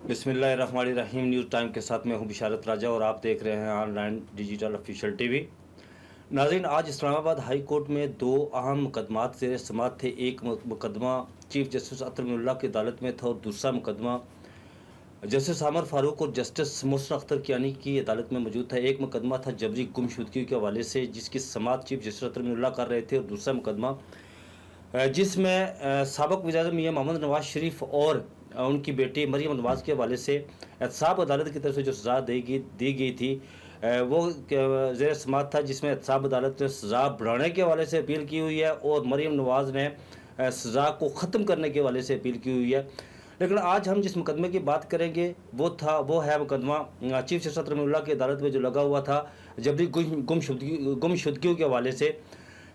बिस्मिल्लाहिर्रहमानिर्रहीम। News time के साथ मैं हूं बिशारत राजा और आप देख रहे हैं ऑनलाइन डिजिटल ऑफिशियल टीवी। नाज़रीन, आज इस्लामाबाद हाई कोर्ट में दो अहम मुकदमात ज़ेर समाअत थे। एक मुकदमा चीफ जस्टिस अतर मिनुल्लाह की अदालत में था और दूसरा मुकदमा जस्टिस आमर फारूक और जस्टिस मोहसिन अख्तर कियानी की अदालत में मौजूद था। एक मुकदमा था जबरी गुमशुदगी के हवाले से जिसकी समाअत चीफ जस्टिस अतर मिनुल्लाह कर रहे थे, और दूसरा मुकदमा जिसमें साबिक वज़ीर मियां मोहम्मद नवाज शरीफ और उनकी बेटी मरियम नवाज के हवाले से एहतसाब अदालत की तरफ से जो सज़ा दी गई थी वो ज़ेर समाअत था, जिसमें एहतसाब अदालत ने सज़ा बढ़ाने के हवाले से अपील की हुई है और मरियम नवाज ने सज़ा को ख़त्म करने के हवाले से अपील की हुई है। लेकिन आज हम जिस मुकदमे की बात करेंगे वो है मुकदमा चीफ जस्टिस अतर मिनुल्लाह की अदालत में जो लगा हुआ था जबरी गुमशुदगी के हवाले से।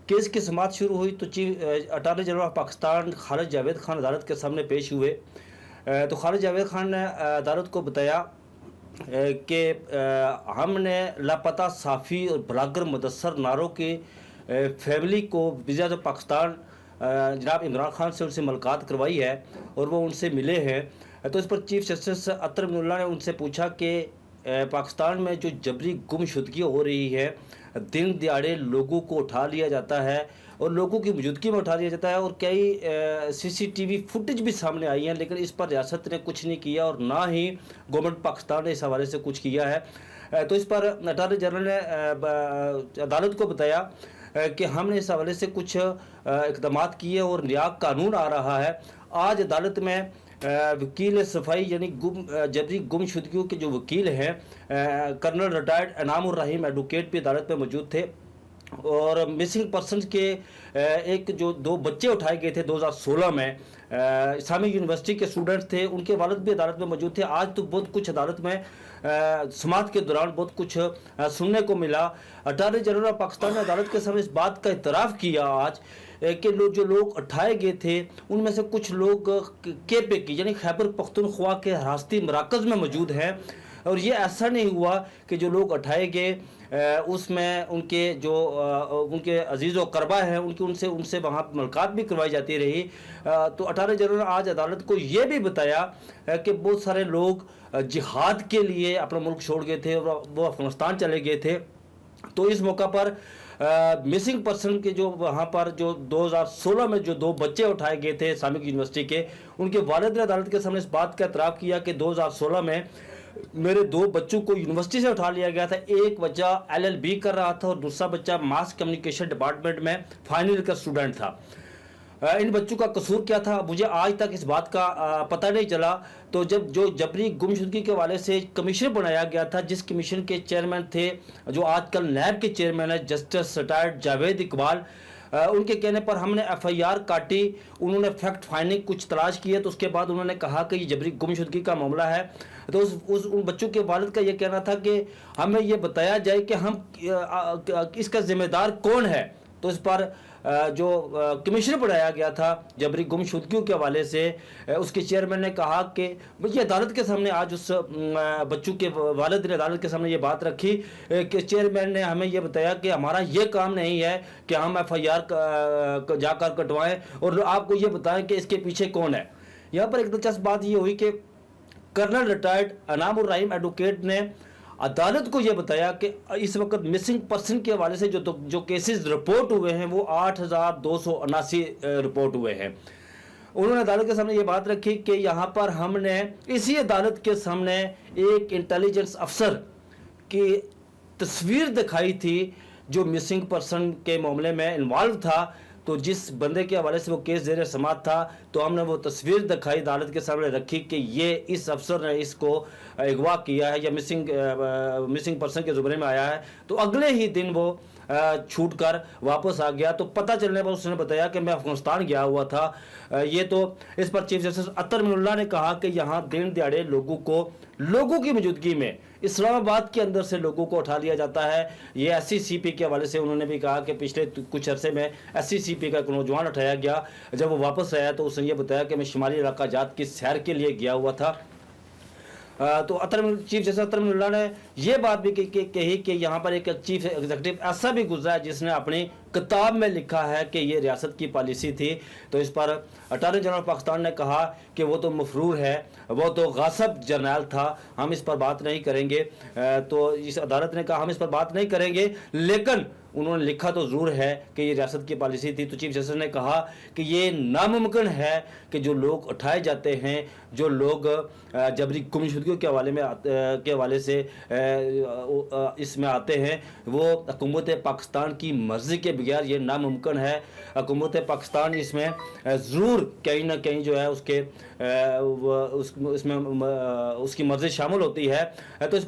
केस की समाअत शुरू हुई तो chief attorney general of Pakistan Khalid Javed Khan अदालत के सामने पेश हुए। तो खालिद जावेद खान ने अदालत को बताया कि हमने लापता साफ़ी और ब्लॉगर मुदस्सर नारो की फैमिली को वज़ीर पाकिस्तान जनाब इमरान खान से उनसे मुलाकात करवाई है और वो उनसे मिले हैं। तो इस पर चीफ जस्टिस अतर मिनुल्लाह ने उनसे पूछा कि पाकिस्तान में जो जबरी गुमशुदगी हो रही है, दिन दिहाड़े लोगों को उठा लिया जाता है और लोगों की मौजूदगी में उठा लिया जाता है और कई सीसीटीवी फुटेज भी सामने आई हैं, लेकिन इस पर रियासत ने कुछ नहीं किया और ना ही गवर्नमेंट पाकिस्तान ने इस हवाले से कुछ किया है। तो इस पर अटारनी जनरल ने अदालत को बताया कि हमने इस हवाले से कुछ इक़दाम किए और नया कानून आ रहा है। आज अदालत में वकील सफाई यानी जबरी गुमशुदगियों के जो वकील हैं कर्नल रिटायर्ड इनामुर रहीम एडवोकेट भी अदालत में मौजूद थे और मिसिंग पर्सन के एक जो दो बच्चे उठाए गए थे 2016 में इस्लामिक यूनिवर्सिटी के स्टूडेंट्स थे, उनके वालिद भी अदालत में मौजूद थे। आज तो बहुत कुछ अदालत में समाअत के दौरान बहुत कुछ सुनने को मिला। अटारनी जनरल ऑफ पाकिस्तान ने अदालत के सामने इस बात का इतराफ़ किया आज कि जो लोग उठाए गए थे उनमें से कुछ लोग केपे की यानी खैबर पख्तूनख्वा के हिरासती मराकज़ में मौजूद हैं और ये ऐसा नहीं हुआ कि जो लोग उठाए गए उसमें उनके अजीज़ व करबा हैं उनसे वहाँ मुलाकात भी करवाई जाती रही। तो अटारनी जनरल आज अदालत को ये भी बताया कि बहुत सारे लोग जिहाद के लिए अपना मुल्क छोड़ गए थे और वो अफ़गानिस्तान चले गए थे। तो इस मौका पर मिसिंग पर्सन के जो वहाँ पर जो 2016 में जो दो बच्चे उठाए गए थे इस्लामिक यूनिवर्सिटी के, उनके वालिद ने अदालत के सामने इस बात का एतराफ़ किया कि 2016 में मेरे दो बच्चों को यूनिवर्सिटी से उठा लिया गया था। एक बच्चा LLB कर रहा था और दूसरा बच्चा मास कम्युनिकेशन डिपार्टमेंट में फाइनल ईयर का स्टूडेंट था। इन बच्चों का कसूर क्या था मुझे आज तक इस बात का पता नहीं चला। तो जब जो जबरी गुमशुदगी के हवाले से कमीशन बनाया गया था, जिस कमीशन के चेयरमैन थे जो आजकल नैब के चेयरमैन है जस्टिस रिटायर्ड जावेद इकबाल, उनके कहने पर हमने FIR काटी, उन्होंने फैक्ट फाइंडिंग कुछ तलाश किए तो उसके बाद उन्होंने कहा कि ये जबरी गुमशुदगी का मामला है। तो उन बच्चों के वालिद का ये कहना था कि हमें ये बताया जाए कि हम इसका जिम्मेदार कौन है। तो इस पर जो कमीशन बनाया गया था जबरी गुमशुदगियों के हवाले से, उसके चेयरमैन ने कहा कि ये अदालत के सामने आज उस बच्चों के वालिद ने अदालत के सामने ये बात रखी कि चेयरमैन ने हमें ये बताया कि हमारा ये काम नहीं है कि हम FIR जाकर कटवाएं और आपको ये बताएं कि इसके पीछे कौन है। यहाँ पर एक दिलचस्प बात ये हुई कि कर्नल रिटायर्ड इनामुर रहीम एडवोकेट ने अदालत को यह बताया कि इस वक्त मिसिंग पर्सन के हवाले से जो केसेस रिपोर्ट हुए हैं वो 8,279 रिपोर्ट हुए हैं। उन्होंने अदालत के सामने ये बात रखी कि यहाँ पर हमने इसी अदालत के सामने एक इंटेलिजेंस अफसर की तस्वीर दिखाई थी जो मिसिंग पर्सन के मामले में इन्वॉल्व था। तो जिस बंदे के हवाले से वो केस ज़ेर समाअत था तो हमने वो तस्वीर दिखाई, अदालत के सामने रखी कि ये इस अफसर ने इसको अगवा किया है या मिसिंग पर्सन के ज़ुमरे में आया है। तो अगले ही दिन वो छूट कर वापस आ गया। तो पता चलने पर उसने बताया कि मैं अफ़गानिस्तान गया हुआ था। ये तो इस पर चीफ जस्टिस अतर मिनुल्लाह ने कहा कि यहाँ दिन दिहाड़े लोगों की मौजूदगी में इस्लामाबाद के अंदर से लोगों को उठा लिया जाता है। ये SCCP के हवाले से उन्होंने भी कहा कि पिछले कुछ अरसे में SCCP का एक नौजवान उठाया गया, जब वो वापस आया तो उसने ये बताया कि मैं शुमाली इलाका जात की सैर के लिए गया हुआ था। तो चीफ जस्टिस अतर मिनुल्लाह ने यह बात भी कही कि यहाँ पर एक चीफ एग्जीक्यूटिव ऐसा भी गुजरा है जिसने अपनी किताब में लिखा है कि ये रियासत की पॉलिसी थी, तो इस पर अटॉर्नी जनरल पाकिस्तान ने कहा कि वो तो मफरूर है, वो तो गासिब जर्नल था, हम इस पर बात नहीं करेंगे। तो इस अदालत ने कहा हम इस पर बात नहीं करेंगे, लेकिन उन्होंने लिखा तो ज़रूर है कि ये रियासत की पॉलिसी थी। तो चीफ जस्टिस ने कहा कि ये नामुमकिन है कि जो लोग उठाए जाते हैं, जो लोग जबरी गुमशुदगियों के हवाले से इसमें आते हैं, वो हुकूमत पाकिस्तान की मर्ज़ी के बगैर ये नामुमकिन है। हुकूमत पाकिस्तान इसमें ज़रूर कहीं ना कहीं जो है उसमें उसकी मर्ज़ी शामिल होती है। तो इस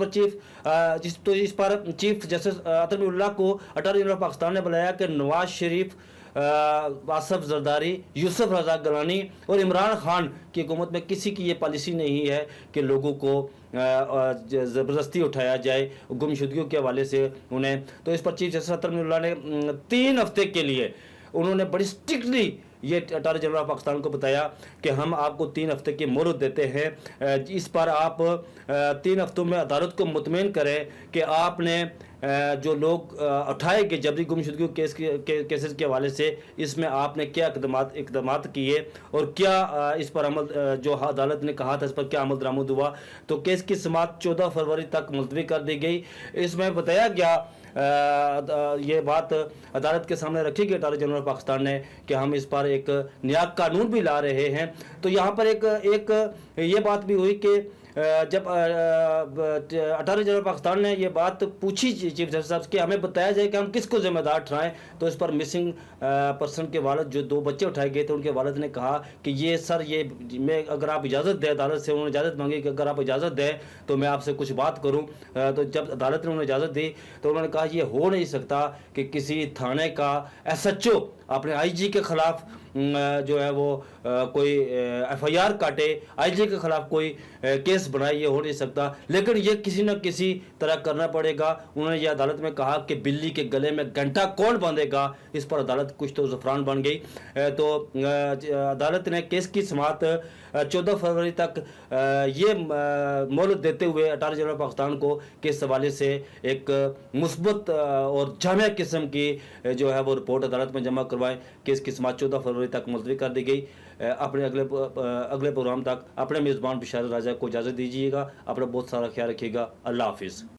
पर चीफ जस्टिस अतरमुल्लाह को अटॉर्नी जनरल पाकिस्तान ने बुलाया कि नवाज शरीफ, आसफ जरदारी, यूसुफ रजा गिलानी और इमरान खान की हुकूमत में किसी की ये पॉलिसी नहीं है कि लोगों को ज़बरदस्ती उठाया जाए गुमशुदगियों के हवाले से उन्हें। तो इस पर चीफ जस्टिस अतरमुल्लाह ने 3 हफ्ते के लिए उन्होंने बड़ी स्ट्रिक्टली ये अटॉर्नी जनरल पाकिस्तान को बताया कि हम आपको 3 हफ्ते की मोहलत देते हैं। इस पर आप 3 हफ्तों में अदालत को मुतमईन करें कि आपने जो लोग उठाए गए जबरी गुमशुदगी केसेस के हवाले से, इसमें आपने क्या इकदाम किए और क्या इस पर अमल, जो अदालत ने कहा था इस पर क्या अमल दरामद हुआ। तो केस की समाअत 14 फरवरी तक मुलतवी कर दी गई। इसमें बताया गया, ये बात अदालत के सामने रखी गई अटॉर्नी जनरल पाकिस्तान ने कि हम इस पर एक नया कानून भी ला रहे हैं। तो यहाँ पर एक ये बात भी हुई कि जब अटॉर्नी जनरल पाकिस्तान ने ये बात पूछी चीफ जस्टिस साहब कि हमें बताया जाए कि हम किसको जिम्मेदार ठहराएं, तो इस पर मिसिंग पर्सन के वालिद, जो 2 बच्चे उठाए गए थे, उनके वालिद ने कहा कि ये सर, ये मैं अगर आप इजाज़त दें, अदालत से उन्होंने इजाज़त मांगी कि अगर आप इजाज़त दें तो मैं आपसे कुछ बात करूं। तो जब अदालत ने उन्हें इजाज़त दी तो उन्होंने कहा ये हो नहीं सकता कि किसी थाने का SHO अपने IG के ख़िलाफ़ जो है वो कोई FIR काटे, IG के ख़िलाफ़ कोई केस बनाए, ये हो नहीं सकता, लेकिन ये किसी न किसी तरह करना पड़ेगा। उन्होंने ये अदालत में कहा कि बिल्ली के गले में घंटा कौन बांधेगा। इस पर अदालत कुछ तो ज़फ़रान बन गई। तो अदालत ने केस की समाअत 14 फरवरी तक ये मोहलत देते हुए अटॉर्नी जनरल पाकिस्तान को कि इस हवाले से एक मुस्बत और जामिया किस्म की जो है वो रिपोर्ट अदालत में जमा करवाएं। केस की समाअत 14 फरवरी तक मुलतवी कर दी गई। अपने अगले प्रोग्राम तक अपने मेज़बान बिशारत राजा को इजाज़त दीजिएगा। अपना बहुत सारा ख्याल रखिएगा। अल्लाह हाफिज़।